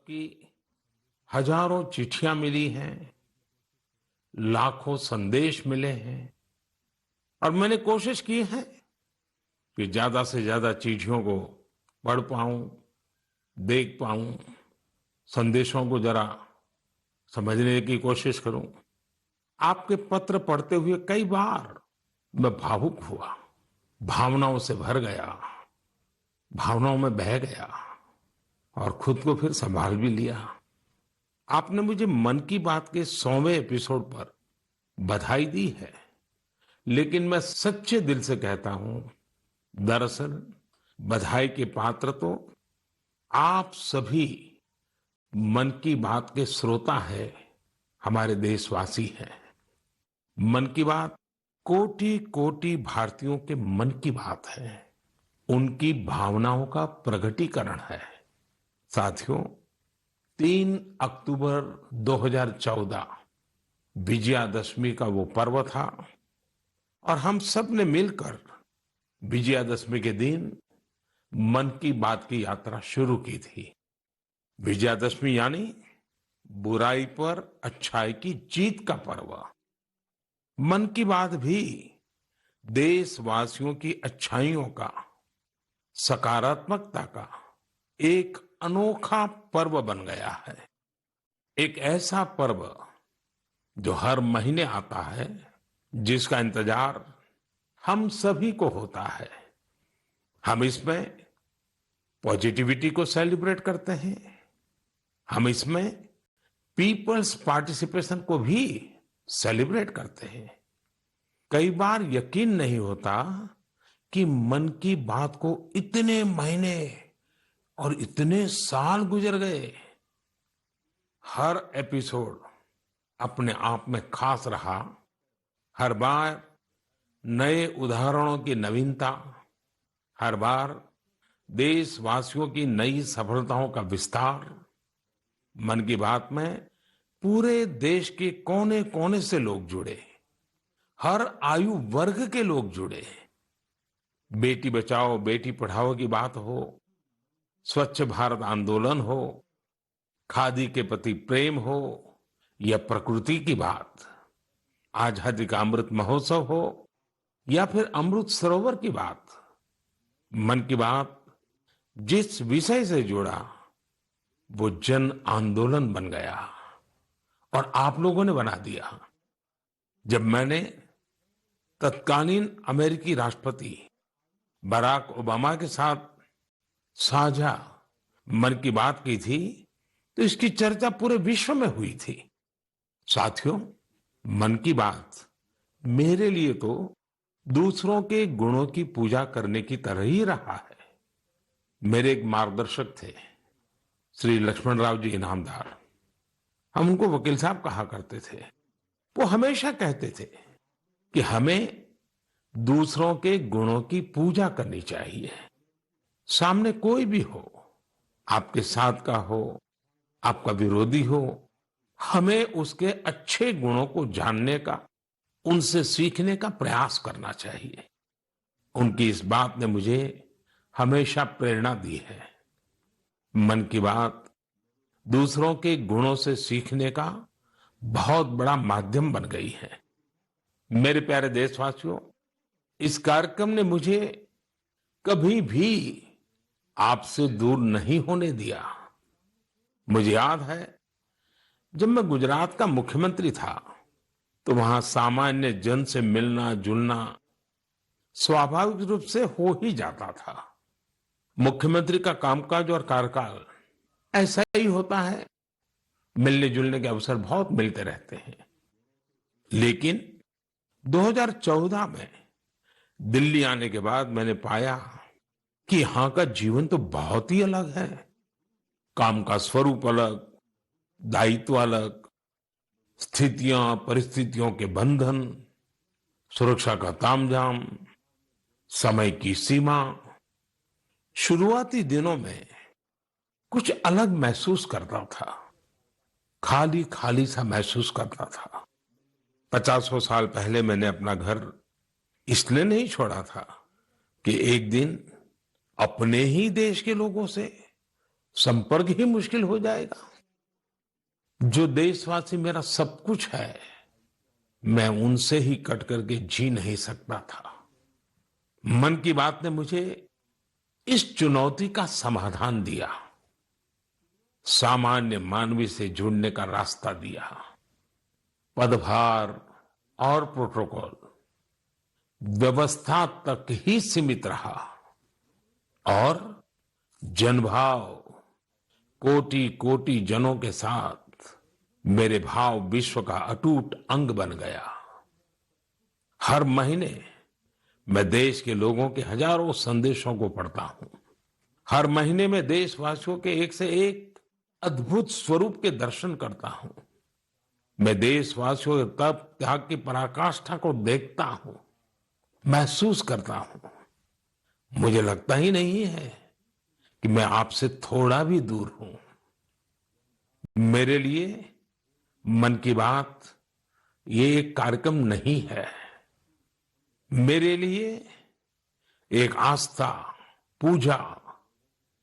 आपकी हजारों चिट्ठियां मिली हैं, लाखों संदेश मिले हैं और मैंने कोशिश की है कि ज्यादा से ज्यादा चिट्ठियों को पढ़ पाऊं, देख पाऊं, संदेशों को जरा समझने की कोशिश करूं। आपके पत्र पढ़ते हुए कई बार मैं भावुक हुआ, भावनाओं से भर गया, भावनाओं में बह गया और खुद को फिर संभाल भी लिया। आपने मुझे मन की बात के 100वें एपिसोड पर बधाई दी है, लेकिन मैं सच्चे दिल से कहता हूं, दरअसल बधाई के पात्र तो आप सभी मन की बात के श्रोता है, हमारे देशवासी हैं। मन की बात कोटि कोटि भारतीयों के मन की बात है, उनकी भावनाओं का प्रकटीकरण है। साथियों, 3 अक्टूबर 2014 विजयादशमी का वो पर्व था और हम सब ने मिलकर विजयादशमी के दिन मन की बात की यात्रा शुरू की थी। विजयादशमी यानी बुराई पर अच्छाई की जीत का पर्व। मन की बात भी देशवासियों की अच्छाइयों का, सकारात्मकता का एक अनोखा पर्व बन गया है। एक ऐसा पर्व जो हर महीने आता है, जिसका इंतजार हम सभी को होता है। हम इसमें पॉजिटिविटी को सेलिब्रेट करते हैं, हम इसमें पीपल्स पार्टिसिपेशन को भी सेलिब्रेट करते हैं। कई बार यकीन नहीं होता कि मन की बात को इतने महीने और इतने साल गुजर गए। हर एपिसोड अपने आप में खास रहा। हर बार नए उदाहरणों की नवीनता, हर बार देशवासियों की नई सफलताओं का विस्तार। मन की बात में पूरे देश के कोने कोने से लोग जुड़े, हर आयु वर्ग के लोग जुड़े। बेटी बचाओ बेटी पढ़ाओ की बात हो, स्वच्छ भारत आंदोलन हो, खादी के प्रति प्रेम हो या प्रकृति की बात, आजादी का अमृत महोत्सव हो या फिर अमृत सरोवर की बात। मन की बात जिस विषय से जुड़ा वो जन आंदोलन बन गया और आप लोगों ने बना दिया। जब मैंने तत्कालीन अमेरिकी राष्ट्रपति बराक ओबामा के साथ साझा मन की बात की थी, तो इसकी चर्चा पूरे विश्व में हुई थी। साथियों, मन की बात मेरे लिए तो दूसरों के गुणों की पूजा करने की तरह ही रहा है। मेरे एक मार्गदर्शक थे, श्री लक्ष्मण राव जी इनामदार। हम उनको वकील साहब कहा करते थे। वो हमेशा कहते थे कि हमें दूसरों के गुणों की पूजा करनी चाहिए। सामने कोई भी हो, आपके साथ का हो, आपका विरोधी हो, हमें उसके अच्छे गुणों को जानने का, उनसे सीखने का प्रयास करना चाहिए। उनकी इस बात ने मुझे हमेशा प्रेरणा दी है। मन की बात दूसरों के गुणों से सीखने का बहुत बड़ा माध्यम बन गई है। मेरे प्यारे देशवासियों, इस कार्यक्रम ने मुझे कभी भी आपसे दूर नहीं होने दिया। मुझे याद है, जब मैं गुजरात का मुख्यमंत्री था तो वहां सामान्य जन से मिलना जुलना स्वाभाविक रूप से हो ही जाता था। मुख्यमंत्री का कामकाज और कार्यकाल ऐसा ही होता है, मिलने जुलने के अवसर बहुत मिलते रहते हैं। लेकिन 2014 में दिल्ली आने के बाद मैंने पाया कि यहां का जीवन तो बहुत ही अलग है। काम का स्वरूप अलग, दायित्व अलग, स्थितियां परिस्थितियों के बंधन, सुरक्षा का तामझाम, समय की सीमा। शुरुआती दिनों में कुछ अलग महसूस करता था, खाली खाली सा महसूस करता था। 50 साल पहले मैंने अपना घर इसलिए नहीं छोड़ा था कि एक दिन अपने ही देश के लोगों से संपर्क ही मुश्किल हो जाएगा। जो देशवासी मेरा सब कुछ है, मैं उनसे ही कट करके जी नहीं सकता था। मन की बात ने मुझे इस चुनौती का समाधान दिया, सामान्य मानवी से जुड़ने का रास्ता दिया। पदभार और प्रोटोकॉल व्यवस्था तक ही सीमित रहा और जनभाव कोटि कोटि जनों के साथ मेरे भाव विश्व का अटूट अंग बन गया। हर महीने मैं देश के लोगों के हजारों संदेशों को पढ़ता हूं। हर महीने में देशवासियों के एक से एक अद्भुत स्वरूप के दर्शन करता हूं। मैं देशवासियों के तप त्याग की पराकाष्ठा को देखता हूं, महसूस करता हूं। मुझे लगता ही नहीं है कि मैं आपसे थोड़ा भी दूर हूं। मेरे लिए मन की बात ये एक कार्यक्रम नहीं है, मेरे लिए एक आस्था, पूजा,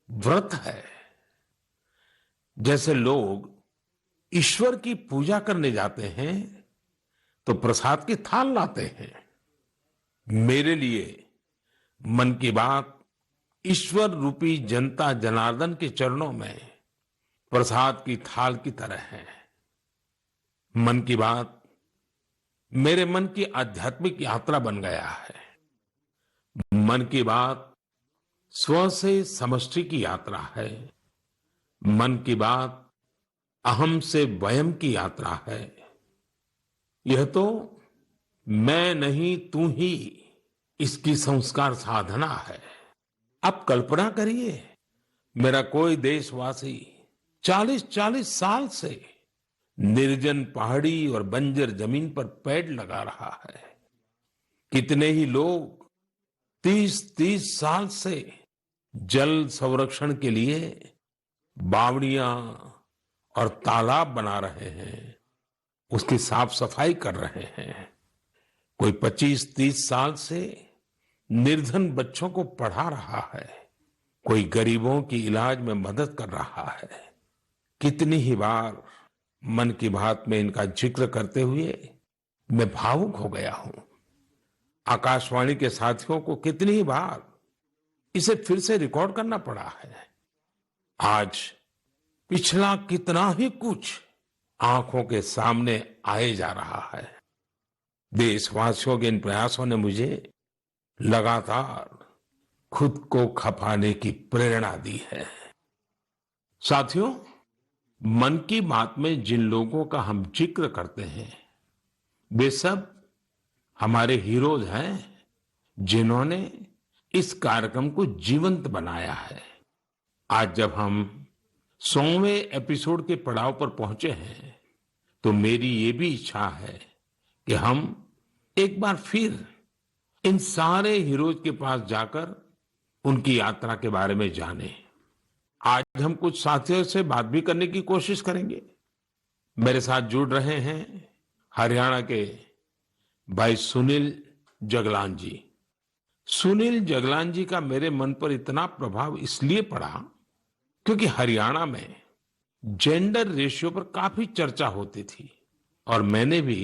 व्रत है। जैसे लोग ईश्वर की पूजा करने जाते हैं तो प्रसाद की थाल लाते हैं, मेरे लिए मन की बात ईश्वर रूपी जनता जनार्दन के चरणों में प्रसाद की थाल की तरह है। मन की बात मेरे मन की आध्यात्मिक यात्रा बन गया है। मन की बात स्व से समष्टि की यात्रा है। मन की बात अहम से वयम की यात्रा है। यह तो मैं नहीं तू ही इसकी संस्कार साधना है। आप कल्पना करिए, मेरा कोई देशवासी 40-40 साल से निर्जन पहाड़ी और बंजर जमीन पर पेड़ लगा रहा है। कितने ही लोग 30-30 साल से जल संरक्षण के लिए बावड़ियां और तालाब बना रहे हैं, उसकी साफ सफाई कर रहे हैं। कोई 25-30 साल से निर्धन बच्चों को पढ़ा रहा है, कोई गरीबों की इलाज में मदद कर रहा है। कितनी ही बार मन की बात में इनका जिक्र करते हुए मैं भावुक हो गया हूं। आकाशवाणी के साथियों को कितनी ही बार इसे फिर से रिकॉर्ड करना पड़ा है। आज पिछला कितना ही कुछ आंखों के सामने आए जा रहा है। देशवासियों के इन प्रयासों ने मुझे लगातार खुद को खपाने की प्रेरणा दी है। साथियों, मन की बात में जिन लोगों का हम जिक्र करते हैं, वे सब हमारे हीरोज हैं, जिन्होंने इस कार्यक्रम को जीवंत बनाया है। आज जब हम 100वें एपिसोड के पड़ाव पर पहुंचे हैं, तो मेरी ये भी इच्छा है कि हम एक बार फिर इन सारे हीरोज के पास जाकर उनकी यात्रा के बारे में जानें। आज हम कुछ साथियों से बात भी करने की कोशिश करेंगे। मेरे साथ जुड़ रहे हैं हरियाणा के भाई सुनील जगलान जी। सुनील जगलान जी का मेरे मन पर इतना प्रभाव इसलिए पड़ा क्योंकि हरियाणा में जेंडर रेशियो पर काफी चर्चा होती थी और मैंने भी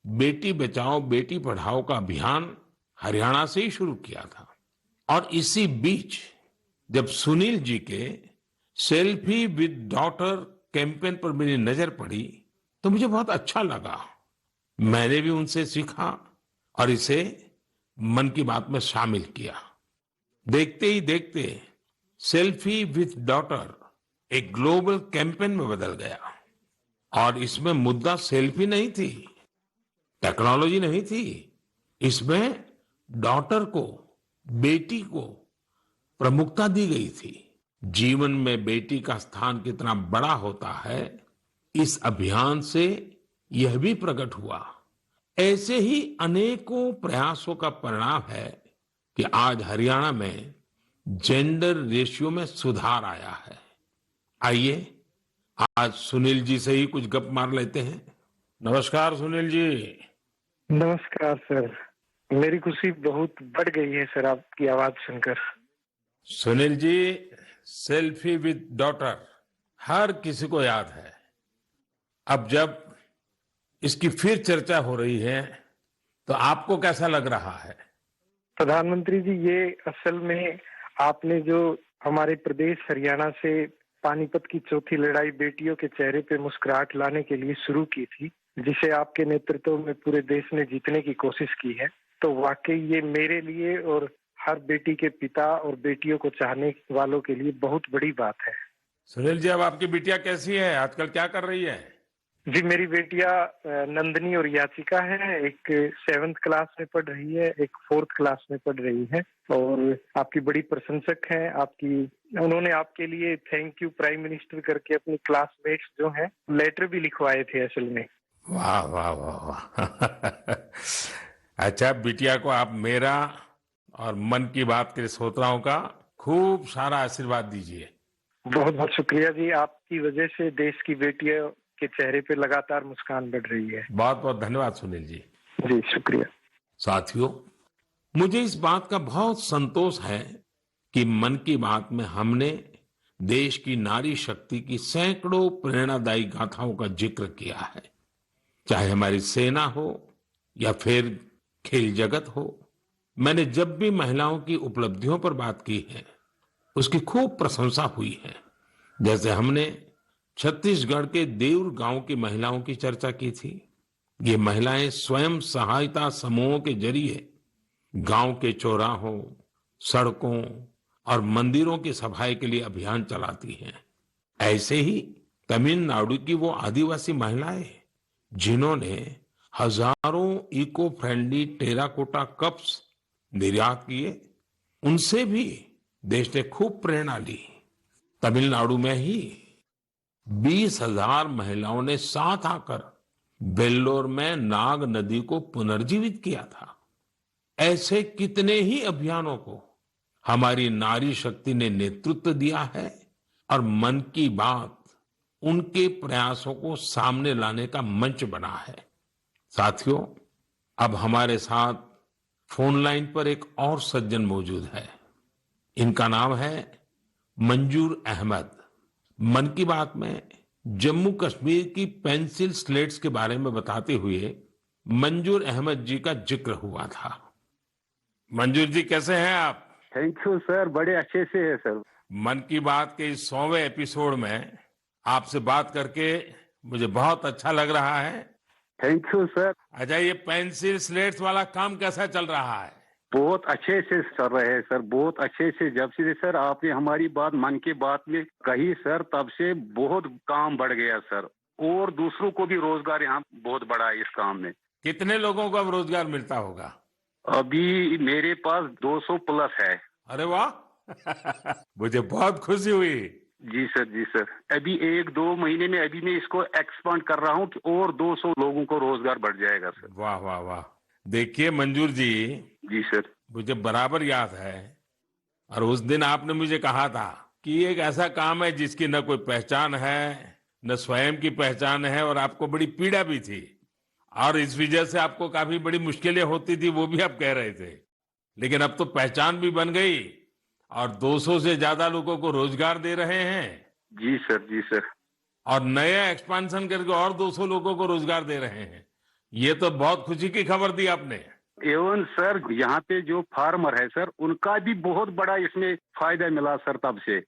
बेटी बचाओ बेटी पढ़ाओ का अभियान हरियाणा से ही शुरू किया था। और इसी बीच जब सुनील जी के सेल्फी विद डॉटर कैंपेन पर मेरी नजर पड़ी तो मुझे बहुत अच्छा लगा। मैंने भी उनसे सीखा और इसे मन की बात में शामिल किया। देखते ही देखते सेल्फी विद डॉटर एक ग्लोबल कैंपेन में बदल गया और इसमें मुद्दा सेल्फी नहीं थी, टेक्नोलॉजी नहीं थी, इसमें डॉटर को, बेटी को प्रमुखता दी गई थी। जीवन में बेटी का स्थान कितना बड़ा होता है, इस अभियान से यह भी प्रकट हुआ। ऐसे ही अनेकों प्रयासों का परिणाम है कि आज हरियाणा में जेंडर रेशियो में सुधार आया है। आइए आज सुनील जी से ही कुछ गप मार लेते हैं। नमस्कार सुनील जी। नमस्कार सर, मेरी खुशी बहुत बढ़ गई है सर आपकी आवाज सुनकर। Sunil ji, selfie with daughter हर किसी को याद है। अब जब इसकी फिर चर्चा हो रही है तो आपको कैसा लग रहा है? प्रधानमंत्री जी, ये असल में आपने जो हमारे प्रदेश हरियाणा से पानीपत की चौथी लड़ाई बेटियों के चेहरे पे मुस्कुराहट लाने के लिए शुरू की थी, जिसे आपके नेतृत्व में पूरे देश ने जीतने की कोशिश की है, तो वाकई ये मेरे लिए और हर बेटी के पिता और बेटियों को चाहने वालों के लिए बहुत बड़ी बात है। सुनील जी, अब आपकी बिटिया कैसी है? आजकल क्या कर रही है? जी, मेरी बेटियां नंदनी और याचिका है। एक 7th क्लास में पढ़ रही है, एक 4th क्लास में पढ़ रही है और आपकी बड़ी प्रशंसक हैं। उन्होंने आपके लिए थैंक यू प्राइम मिनिस्टर करके अपनी क्लासमेट्स जो हैं लेटर भी लिखवाए थे असल में। वाह वाह वाह वाह अच्छा, बिटिया को आप मेरा और मन की बात के श्रोताओं का खूब सारा आशीर्वाद दीजिए। बहुत बहुत शुक्रिया जी, आपकी वजह से देश की बेटियों के चेहरे पे लगातार मुस्कान बढ़ रही है। बहुत बहुत धन्यवाद सुनील जी। जी शुक्रिया। साथियों, मुझे इस बात का बहुत संतोष है कि मन की बात में हमने देश की नारी शक्ति की सैकड़ों प्रेरणादायी गाथाओं का जिक्र किया है। चाहे हमारी सेना हो या फिर खेल जगत हो, मैंने जब भी महिलाओं की उपलब्धियों पर बात की है उसकी खूब प्रशंसा हुई है। जैसे हमने छत्तीसगढ़ के देउर गांव की महिलाओं की चर्चा की थी। ये महिलाएं स्वयं सहायता समूहों के जरिए गांव के चौराहों, सड़कों और मंदिरों की सफाई के लिए अभियान चलाती हैं। ऐसे ही तमिलनाडु की वो आदिवासी महिलाएं जिन्होंने हजारों इको फ्रेंडली टेराकोटा कप्स निर्यात किए, उनसे भी देश ने खूब प्रेरणा ली। तमिलनाडु में ही 20,000 महिलाओं ने साथ आकर वेल्लोर में नाग नदी को पुनर्जीवित किया था। ऐसे कितने ही अभियानों को हमारी नारी शक्ति ने नेतृत्व दिया है और मन की बात उनके प्रयासों को सामने लाने का मंच बना है। साथियों, अब हमारे साथ फोन लाइन पर एक और सज्जन मौजूद है। इनका नाम है मंजूर अहमद। मन की बात में जम्मू कश्मीर की पेंसिल स्लेट्स के बारे में बताते हुए मंजूर अहमद जी का जिक्र हुआ था। मंजूर जी, कैसे हैं आप? थैंक यू सर, बड़े अच्छे से है सर। मन की बात के इस 100वें एपिसोड में आपसे बात करके मुझे बहुत अच्छा लग रहा है। Thank you sir. अच्छा, ये पेंसिल स्लेट्स वाला काम कैसा चल रहा है? बहुत अच्छे से चल रहे हैं सर, बहुत अच्छे से। जब से सर आपने हमारी बात मन की बात में कही सर, तब से बहुत काम बढ़ गया सर, और दूसरों को भी रोजगार यहाँ बहुत बड़ा है इस काम में। कितने लोगों को अब रोजगार मिलता होगा? अभी मेरे पास 200 प्लस है। अरे वाह मुझे बहुत खुशी हुई। जी सर, जी सर। अभी 1-2 महीने में अभी मैं इसको एक्सपांड कर रहा हूँ कि और 200 लोगों को रोजगार बढ़ जाएगा सर। वाह वाह वाह। देखिए मंजूर जी, जी सर। मुझे बराबर याद है, और उस दिन आपने मुझे कहा था कि ये एक ऐसा काम है जिसकी न कोई पहचान है, न स्वयं की पहचान है, और आपको बड़ी पीड़ा भी थी, और इस वजह से आपको काफी बड़ी मुश्किलें होती थी, वो भी आप कह रहे थे। लेकिन अब तो पहचान भी बन गई और 200 से ज्यादा लोगों को रोजगार दे रहे हैं। जी सर, जी सर। और नया एक्सपांशन करके और 200 लोगों को रोजगार दे रहे हैं। ये तो बहुत खुशी की खबर दी आपने। एवं सर, यहाँ पे जो फार्मर है सर, उनका भी बहुत बड़ा इसमें फायदा मिला सर। तब से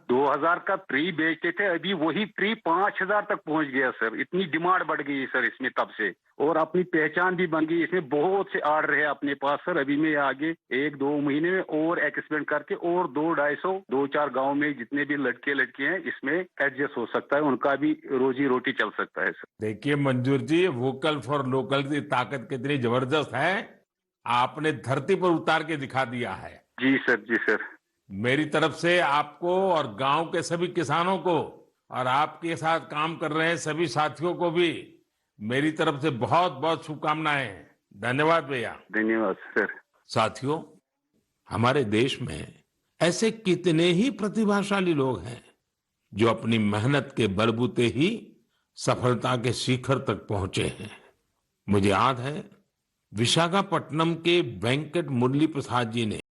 2000 का ट्री बेचते थे, अभी वही ट्री 5000 तक पहुंच गया सर। इतनी डिमांड बढ़ गई सर इसमें तब से, और अपनी पहचान भी बन गई। इसमें बहुत से आर्डर है अपने पास सर। अभी मैं आगे 1-2 महीने में और एक्सपेंड करके और 2-250 गाँव में जितने भी लड़के लड़की हैं इसमें एडजस्ट हो सकता है, उनका भी रोजी रोटी चल सकता है सर। देखिए मंजूर जी, वोकल फॉर लोकल की ताकत कितनी जबरदस्त है, आपने धरती पर उतार के दिखा दिया है। जी सर, जी सर। मेरी तरफ से आपको और गांव के सभी किसानों को और आपके साथ काम कर रहे हैं सभी साथियों को भी मेरी तरफ से बहुत बहुत शुभकामनाएं। धन्यवाद भैया। धन्यवाद सर। साथियों, हमारे देश में ऐसे कितने ही प्रतिभाशाली लोग हैं जो अपनी मेहनत के बलबूते ही सफलता के शिखर तक पहुंचे हैं। मुझे याद है, विशाखापट्टनम के वेंकट मुरली प्रसाद जी ने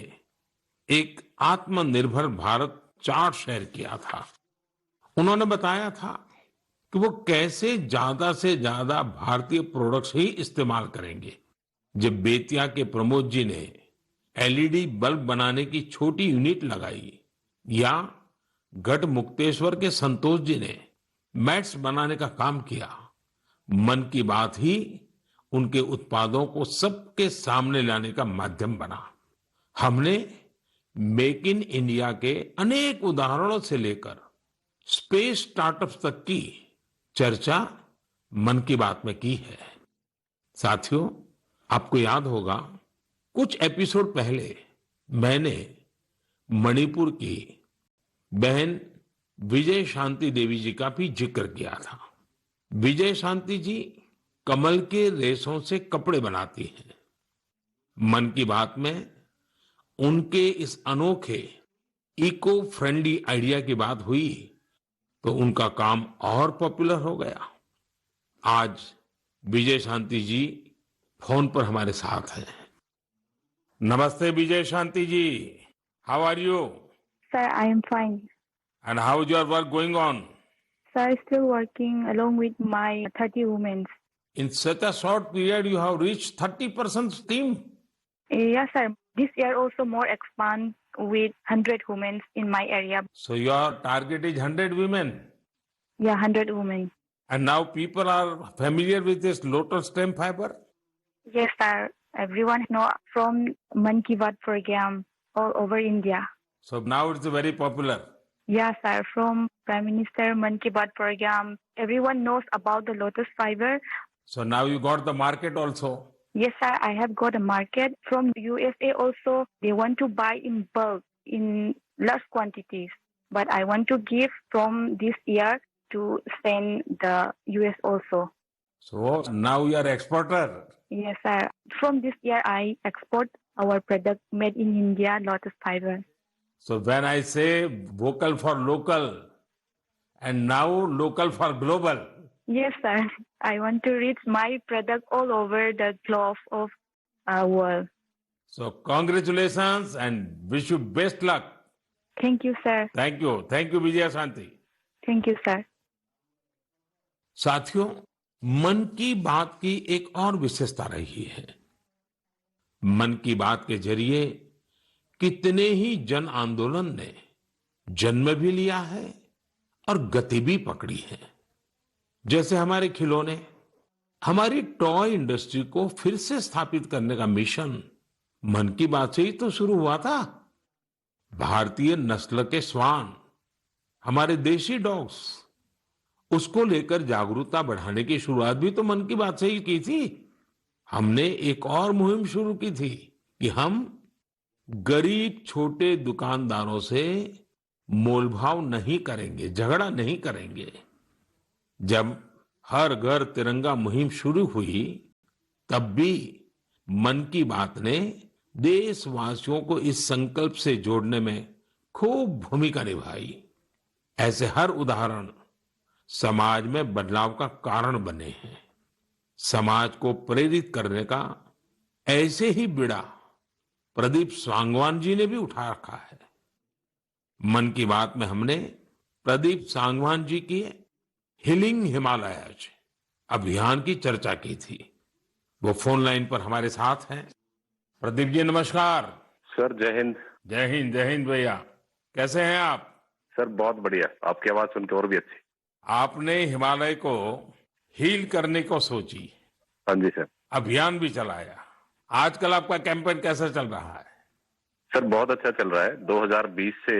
एक आत्मनिर्भर भारत चार्ट शेयर किया था। उन्होंने बताया था कि वो कैसे ज्यादा से ज्यादा भारतीय प्रोडक्ट्स ही इस्तेमाल करेंगे। जब बेतिया के प्रमोद जी ने एलईडी बल्ब बनाने की छोटी यूनिट लगाई, या गढ़ मुक्तेश्वर के संतोष जी ने मैट्स बनाने का काम किया, मन की बात ही उनके उत्पादों को सबके सामने लाने का माध्यम बना। हमने मेक इन इंडिया के अनेक उदाहरणों से लेकर स्पेस स्टार्टअप्स तक की चर्चा मन की बात में की है। साथियों, आपको याद होगा, कुछ एपिसोड पहले मैंने मणिपुर की बहन विजय शांति देवी जी का भी जिक्र किया था। विजय शांति जी कमल के रेशों से कपड़े बनाती हैं। मन की बात में उनके इस अनोखे इको फ्रेंडली आइडिया की बात हुई तो उनका काम और पॉपुलर हो गया। आज विजय शांति जी फोन पर हमारे साथ हैं। नमस्ते Vijay Shanti ji, how are you? Sir, I am fine. And how is your work going on? Sir, still working along with my 30 women. In such a short period, you have reached 30% team. Yes, sir. This year also more expand with 100 women in my area. So your target is 100 women. Yeah, 100 women. And now people are familiar with this lotus stem fiber? Yes, sir. Everyone know from Man Ki Baat program all over India. So now it's very popular. Yes, sir. From Prime Minister Man Ki Baat program, everyone knows about the lotus fiber. So now you got the market also. Yes, sir. I have got a market from USA also. They want to buy in bulk, in large quantities. But I want to give from this year to send the US also. So now you are exporter. Yes, sir. From this year, I export our product made in India, lotus fiber. So when I say vocal for local and now local for global. Yes, sir. I want to reach my product all over the globe of world. So congratulations and wish you best luck. Thank you, sir. Thank you. Thank you, Vijaya Shanti. Thank you, sir. साथियों, मन की बात की एक और विशेषता रही है। मन की बात के जरिए कितने ही जन आंदोलन ने जन्म भी लिया है और गति भी पकड़ी है। जैसे हमारे खिलौने, हमारी टॉय इंडस्ट्री को फिर से स्थापित करने का मिशन मन की बात से ही तो शुरू हुआ था। भारतीय नस्ल के श्वान, हमारे देशी डॉग्स, उसको लेकर जागरूकता बढ़ाने की शुरुआत भी तो मन की बात से ही की थी। हमने एक और मुहिम शुरू की थी कि हम गरीब छोटे दुकानदारों से मोलभाव नहीं करेंगे, झगड़ा नहीं करेंगे। जब हर घर तिरंगा मुहिम शुरू हुई, तब भी मन की बात ने देशवासियों को इस संकल्प से जोड़ने में खूब भूमिका निभाई। ऐसे हर उदाहरण समाज में बदलाव का कारण बने हैं। समाज को प्रेरित करने का ऐसे ही बीड़ा प्रदीप सांगवान जी ने भी उठा रखा है। मन की बात में हमने प्रदीप सांगवान जी की हीलिंग हिमालयज अभियान की चर्चा की थी। वो फोन लाइन पर हमारे साथ हैं। प्रदीप जी नमस्कार। सर जय हिंद। जय हिंद, जय हिंद भैया। कैसे हैं आप? सर बहुत बढ़िया, आपकी आवाज सुन के और भी अच्छी। आपने हिमालय को हील करने को सोची। हाँ जी सर। अभियान भी चलाया। आजकल आपका कैंपेन कैसा चल रहा है? सर बहुत अच्छा चल रहा है। 2020 से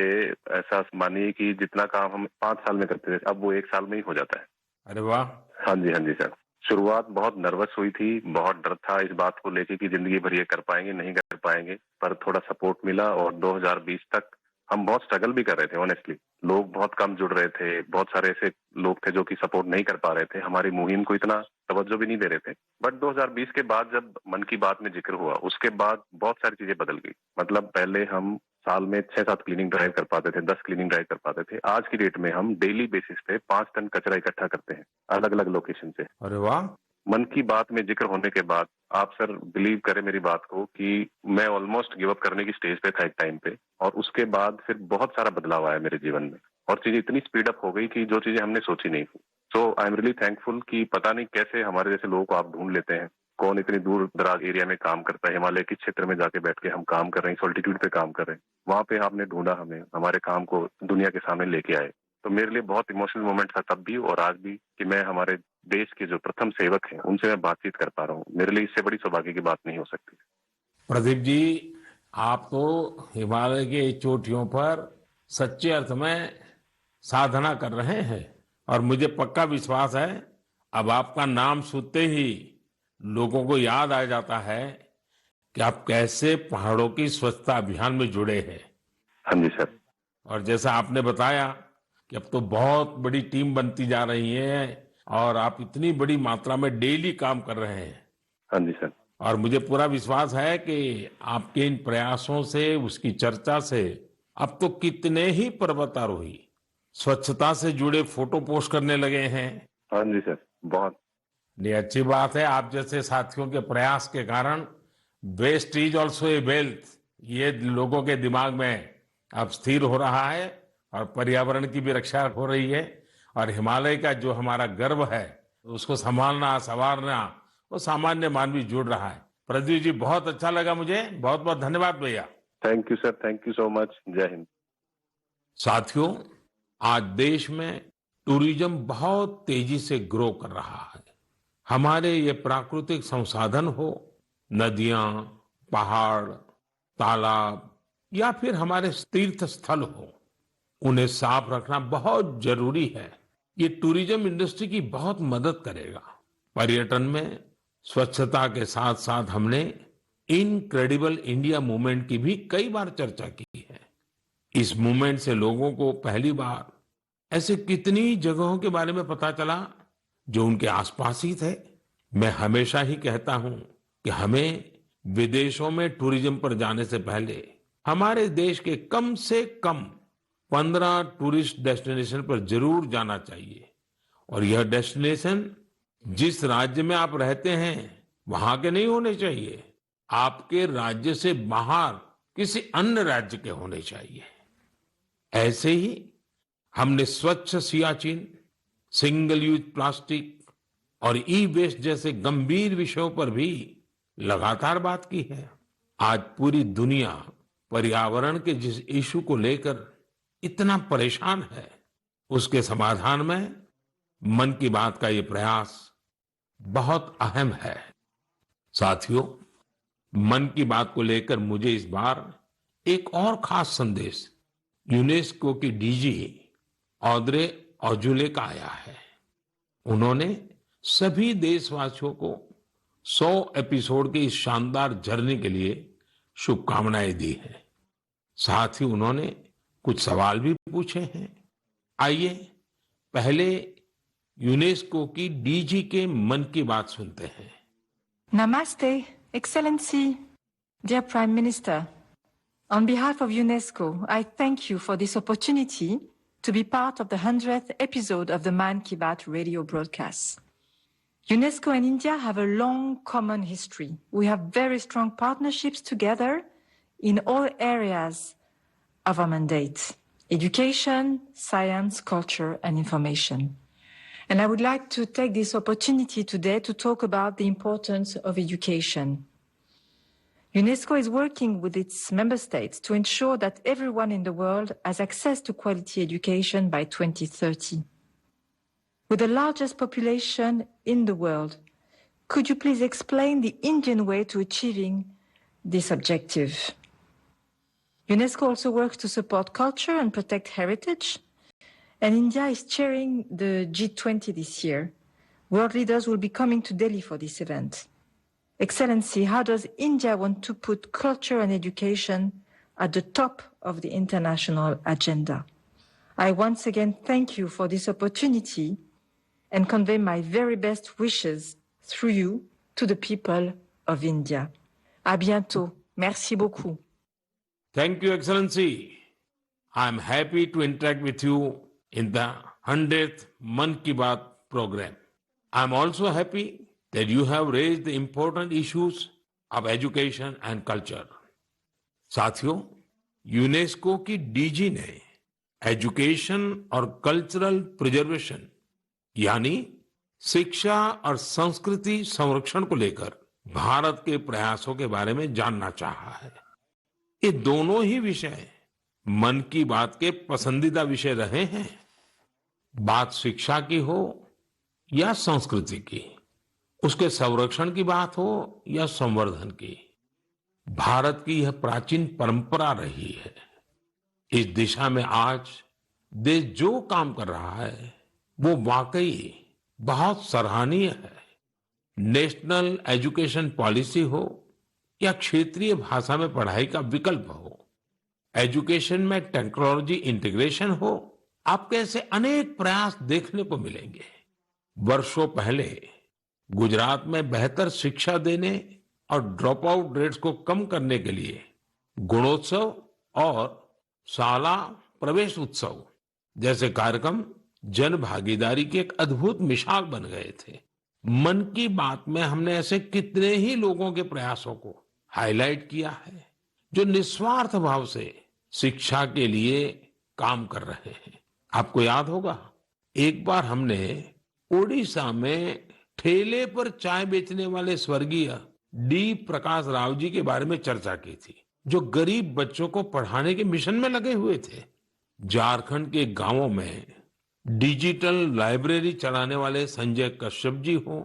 ऐसा मानिए कि जितना काम हम 5 साल में करते थे, अब वो 1 साल में ही हो जाता है। अरे वाह। हाँ जी सर। शुरुआत बहुत नर्वस हुई थी, बहुत डर था इस बात को लेके कि जिंदगी भर ये कर पाएंगे नहीं कर पाएंगे, पर थोड़ा सपोर्ट मिला और 2020 तक हम बहुत स्ट्रगल भी कर रहे थे। ऑनेस्टली लोग बहुत कम जुड़ रहे थे, बहुत सारे ऐसे लोग थे जो कि सपोर्ट नहीं कर पा रहे थे, हमारी मुहिम को इतना तवज्जो भी नहीं दे रहे थे। बट 2020 के बाद जब मन की बात में जिक्र हुआ, उसके बाद बहुत सारी चीजें बदल गई। मतलब पहले हम साल में 6-7 क्लीनिंग ड्राइव कर पाते थे, 10 क्लीनिंग ड्राइव कर पाते थे। आज की डेट में हम डेली बेसिस पे 5 टन कचरा इकट्ठा करते हैं अलग अलग लोकेशन से। अरे वाह। मन की बात में जिक्र होने के बाद आप सर बिलीव करें मेरी बात को कि मैं ऑलमोस्ट गिव अप करने की स्टेज पे था एक टाइम पे, और उसके बाद फिर बहुत सारा बदलाव आया मेरे जीवन में और चीजें इतनी स्पीड अप हो गई कि जो चीजें हमने सोची नहीं थी। सो आई एम रियली थैंकफुल कि पता नहीं कैसे हमारे जैसे लोगों को आप ढूंढ लेते हैं, कौन इतनी दूर दराज एरिया में काम करता है, हिमालय के क्षेत्र में जाके बैठ के हम काम कर रहे हैं, सॉल्टिट्यूड पे काम कर रहे हैं, वहां पे आपने ढूंढा हमें, हमारे काम को दुनिया के सामने लेके आए। तो मेरे लिए बहुत इमोशनल मोमेंट था तब भी और आज भी कि मैं हमारे देश के जो प्रथम सेवक हैं उनसे मैं बातचीत कर पा रहा हूँ। मेरे लिए इससे बड़ी सौभाग्य की बात नहीं हो सकती। प्रदीप जी, आप तो हिमालय के चोटियों पर सच्चे अर्थ में साधना कर रहे हैं और मुझे पक्का विश्वास है अब आपका नाम सुनते ही लोगों को याद आ जाता है कि आप कैसे पहाड़ों की स्वच्छता अभियान में जुड़े हैं। हाँ जी सर। और जैसा आपने बताया कि अब तो बहुत बड़ी टीम बनती जा रही है और आप इतनी बड़ी मात्रा में डेली काम कर रहे हैं। हाँ जी सर। और मुझे पूरा विश्वास है कि आपके इन प्रयासों से, उसकी चर्चा से अब तो कितने ही पर्वतारोही स्वच्छता से जुड़े फोटो पोस्ट करने लगे हैं। हाँ जी सर, बहुत। ये अच्छी बात है। आप जैसे साथियों के प्रयास के कारण waste is also a wealth, ये लोगों के दिमाग में अब स्थिर हो रहा है और पर्यावरण की भी रक्षा हो रही है और हिमालय का जो हमारा गर्व है उसको संभालना, संवारना वो सामान्य मानवी जुड़ रहा है। प्रदीप जी, बहुत अच्छा लगा मुझे। बहुत बहुत धन्यवाद भैया। Thank you sir, thank you so much. जय हिंद। साथियों, आज देश में टूरिज्म बहुत तेजी से ग्रो कर रहा है। हमारे ये प्राकृतिक संसाधन हो, नदियां, पहाड़, तालाब या फिर हमारे तीर्थ स्थल हो, उन्हें साफ रखना बहुत जरूरी है। ये टूरिज्म इंडस्ट्री की बहुत मदद करेगा। पर्यटन में स्वच्छता के साथ साथ हमने इनक्रेडिबल इंडिया मूवमेंट की भी कई बार चर्चा की है। इस मूवमेंट से लोगों को पहली बार ऐसे कितनी जगहों के बारे में पता चला जो उनके आसपास ही थे। मैं हमेशा ही कहता हूं कि हमें विदेशों में टूरिज्म पर जाने से पहले हमारे देश के कम से कम 15 टूरिस्ट डेस्टिनेशन पर जरूर जाना चाहिए। और यह डेस्टिनेशन जिस राज्य में आप रहते हैं वहां के नहीं होने चाहिए, आपके राज्य से बाहर किसी अन्य राज्य के होने चाहिए। ऐसे ही हमने स्वच्छ सियाचिन, सिंगल यूज प्लास्टिक और ई वेस्ट जैसे गंभीर विषयों पर भी लगातार बात की है। आज पूरी दुनिया पर्यावरण के जिस इशू को लेकर इतना परेशान है, उसके समाधान में मन की बात का ये प्रयास बहुत अहम है। साथियों, मन की बात को लेकर मुझे इस बार एक और खास संदेश यूनेस्को की डीजी ऑद्रे ऑजुले का आया है। उन्होंने सभी देशवासियों को 100 एपिसोड की इस शानदार जर्नी के लिए शुभकामनाएं दी हैं। साथ ही उन्होंने कुछ सवाल भी पूछे हैं। आइए पहले यूनेस्को की डीजी के मन की बात सुनते हैं। Namaste, Excellency, dear Prime Minister. On behalf of UNESCO, I thank you for this opportunity to be part of the 100th episode of the Man Ki Baat radio broadcast. UNESCO and India have a long common history. We have very strong partnerships together in all areas of our mandate: education, science, culture, and information. And I would like to take this opportunity today to talk about the importance of education. UNESCO is working with its member states to ensure that everyone in the world has access to quality education by 2030. With the largest population in the world, could you please explain the Indian way to achieving this objective? UNESCO also works to support culture and protect heritage. And India is chairing the G20 this year. World leaders will be coming to Delhi for this event. Excellency, how does India want to put culture and education at the top of the international agenda? I once again thank you for this opportunity and convey my very best wishes through you to the people of India. À bientôt. Merci beaucoup. Thank you, Excellency. I'm happy to interact with you in the 100th Man Ki Baat program. I'm also happy that you have raised the important issues of education and culture. साथियों, UNESCO की DG ने education और cultural preservation यानी शिक्षा और संस्कृति संरक्षण को लेकर भारत के प्रयासों के बारे में जानना चाहा है। ये दोनों ही विषय मन की बात के पसंदीदा विषय रहे हैं। बात शिक्षा की हो या संस्कृति की, उसके संरक्षण की बात हो या संवर्धन की, भारत की यह प्राचीन परंपरा रही है। इस दिशा में आज देश जो काम कर रहा है वो वाकई बहुत सराहनीय है। नेशनल एजुकेशन पॉलिसी हो या क्षेत्रीय भाषा में पढ़ाई का विकल्प हो, एजुकेशन में टेक्नोलॉजी इंटीग्रेशन हो, आपके ऐसे अनेक प्रयास देखने को मिलेंगे। वर्षों पहले गुजरात में बेहतर शिक्षा देने और ड्रॉप आउट रेट्स को कम करने के लिए गुणोत्सव और शाला प्रवेश उत्सव जैसे कार्यक्रम जन भागीदारी की एक अद्भुत मिसाल बन गए थे। मन की बात में हमने ऐसे कितने ही लोगों के प्रयासों को हाईलाइट किया है जो निस्वार्थ भाव से शिक्षा के लिए काम कर रहे हैं। आपको याद होगा, एक बार हमने ओडिशा में ठेले पर चाय बेचने वाले स्वर्गीय डी प्रकाश राव जी के बारे में चर्चा की थी, जो गरीब बच्चों को पढ़ाने के मिशन में लगे हुए थे। झारखंड के गांवों में डिजिटल लाइब्रेरी चलाने वाले संजय कश्यप जी हो,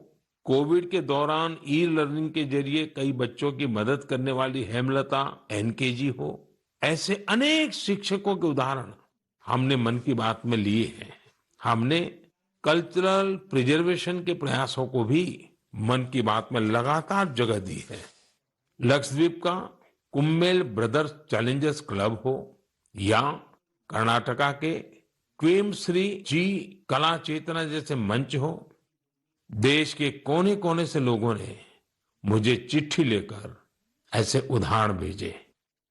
कोविड के दौरान ई लर्निंग के जरिए कई बच्चों की मदद करने वाली हेमलता एनके जी हो, ऐसे अनेक शिक्षकों के उदाहरण हमने मन की बात में लिए हैं। हमने कल्चरल प्रिजर्वेशन के प्रयासों को भी मन की बात में लगातार जगह दी है। लक्षद्वीप का कुम्मेल ब्रदर्स चैलेंजर्स क्लब हो या कर्नाटका के क्वेमश्री जी कला चेतना जैसे मंच हो, देश के कोने कोने से लोगों ने मुझे चिट्ठी लेकर ऐसे उदाहरण भेजे।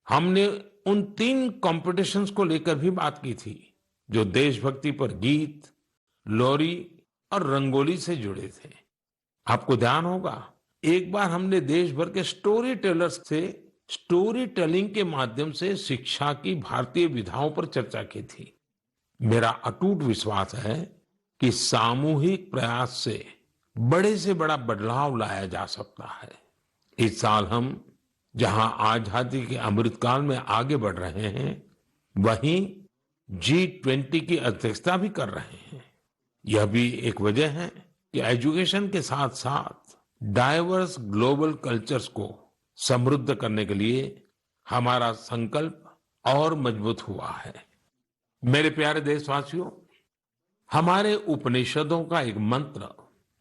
हमने उन 3 कॉम्पिटिशन्स को लेकर भी बात की थी जो देशभक्ति पर गीत, लोरी और रंगोली से जुड़े थे। आपको ध्यान होगा, एक बार हमने देश भर के स्टोरी टेलर्स से स्टोरी टेलिंग के माध्यम से शिक्षा की भारतीय विधाओं पर चर्चा की थी। मेरा अटूट विश्वास है कि सामूहिक प्रयास से बड़ा बदलाव लाया जा सकता है। इस साल हम जहां आजादी के अमृतकाल में आगे बढ़ रहे हैं, वहीं G20 की अध्यक्षता भी कर रहे हैं। यह भी एक वजह है कि एजुकेशन के साथ साथ डाइवर्स ग्लोबल कल्चर्स को समृद्ध करने के लिए हमारा संकल्प और मजबूत हुआ है। मेरे प्यारे देशवासियों, हमारे उपनिषदों का एक मंत्र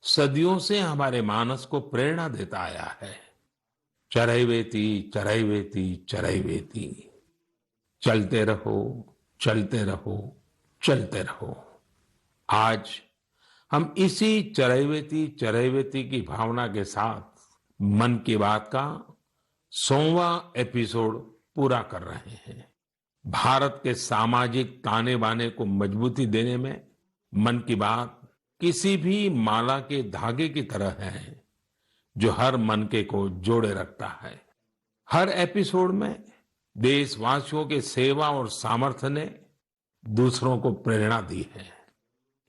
सदियों से हमारे मानस को प्रेरणा देता आया है, चरैवेति चरैवेति चरैवेति, चलते रहो चलते रहो चलते रहो। आज हम इसी चरैवेति चरैवेति की भावना के साथ मन की बात का 100वां एपिसोड पूरा कर रहे हैं। भारत के सामाजिक ताने बाने को मजबूती देने में मन की बात किसी भी माला के धागे की तरह है जो हर मनके को जोड़े रखता है। हर एपिसोड में देशवासियों के सेवा और सामर्थ्य ने दूसरों को प्रेरणा दी है।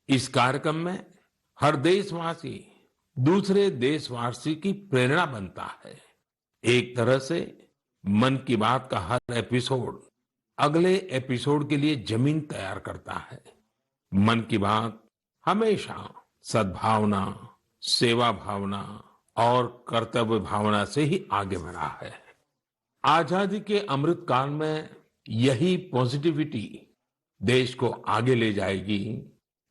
इस कार्यक्रम में हर देशवासी दूसरे देशवासी की प्रेरणा बनता है। एक तरह से मन की बात का हर एपिसोड अगले एपिसोड के लिए जमीन तैयार करता है। मन की बात हमेशा सद्भावना, सेवा भावना और कर्तव्य भावना से ही आगे बढ़ा है। आजादी के अमृत काल में यही पॉजिटिविटी देश को आगे ले जाएगी,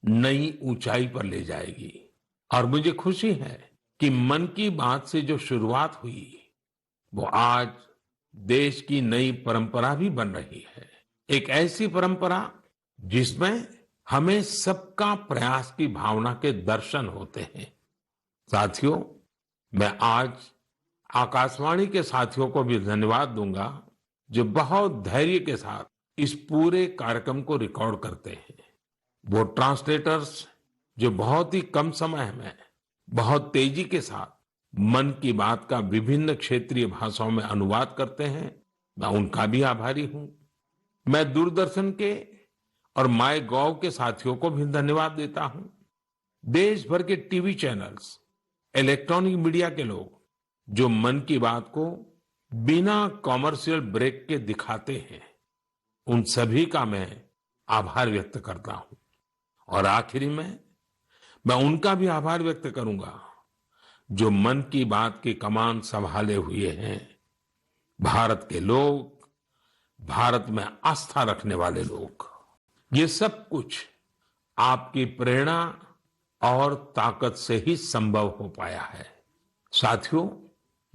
नई ऊंचाई पर ले जाएगी। और मुझे खुशी है कि मन की बात से जो शुरुआत हुई वो आज देश की नई परंपरा भी बन रही है। एक ऐसी परंपरा जिसमें हमें सबका प्रयास की भावना के दर्शन होते हैं। साथियों, मैं आज आकाशवाणी के साथियों को भी धन्यवाद दूंगा जो बहुत धैर्य के साथ इस पूरे कार्यक्रम को रिकॉर्ड करते हैं। वो ट्रांसलेटर्स जो बहुत ही कम समय में बहुत तेजी के साथ मन की बात का विभिन्न क्षेत्रीय भाषाओं में अनुवाद करते हैं, मैं उनका भी आभारी हूं। मैं दूरदर्शन के और माय गॉव के साथियों को भी धन्यवाद देता हूं। देश भर के टीवी चैनल्स, इलेक्ट्रॉनिक मीडिया के लोग जो मन की बात को बिना कॉमर्शियल ब्रेक के दिखाते हैं, उन सभी का मैं आभार व्यक्त करता हूं। और आखिरी में मैं उनका भी आभार व्यक्त करूंगा जो मन की बात की कमान संभाले हुए हैं, भारत के लोग, भारत में आस्था रखने वाले लोग। ये सब कुछ आपकी प्रेरणा और ताकत से ही संभव हो पाया है। साथियों,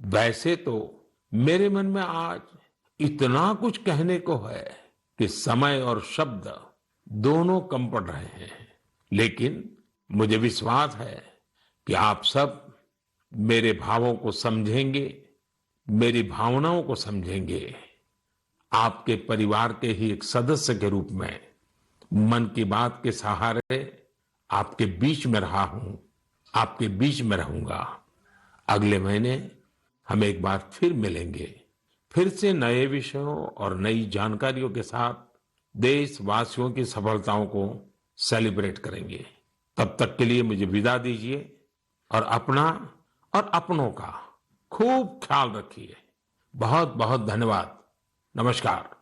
वैसे तो मेरे मन में आज इतना कुछ कहने को है कि समय और शब्द दोनों कम पड़ रहे हैं, लेकिन मुझे विश्वास है कि आप सब मेरे भावों को समझेंगे, मेरी भावनाओं को समझेंगे। आपके परिवार के ही एक सदस्य के रूप में मन की बात के सहारे आपके बीच में रहा हूं, आपके बीच में रहूंगा। अगले महीने हम एक बार फिर मिलेंगे, फिर से नए विषयों और नई जानकारियों के साथ देशवासियों की सफलताओं को सेलिब्रेट करेंगे। तब तक के लिए मुझे विदा दीजिए और अपना और अपनों का खूब ख्याल रखिए। बहुत बहुत धन्यवाद। नमस्कार।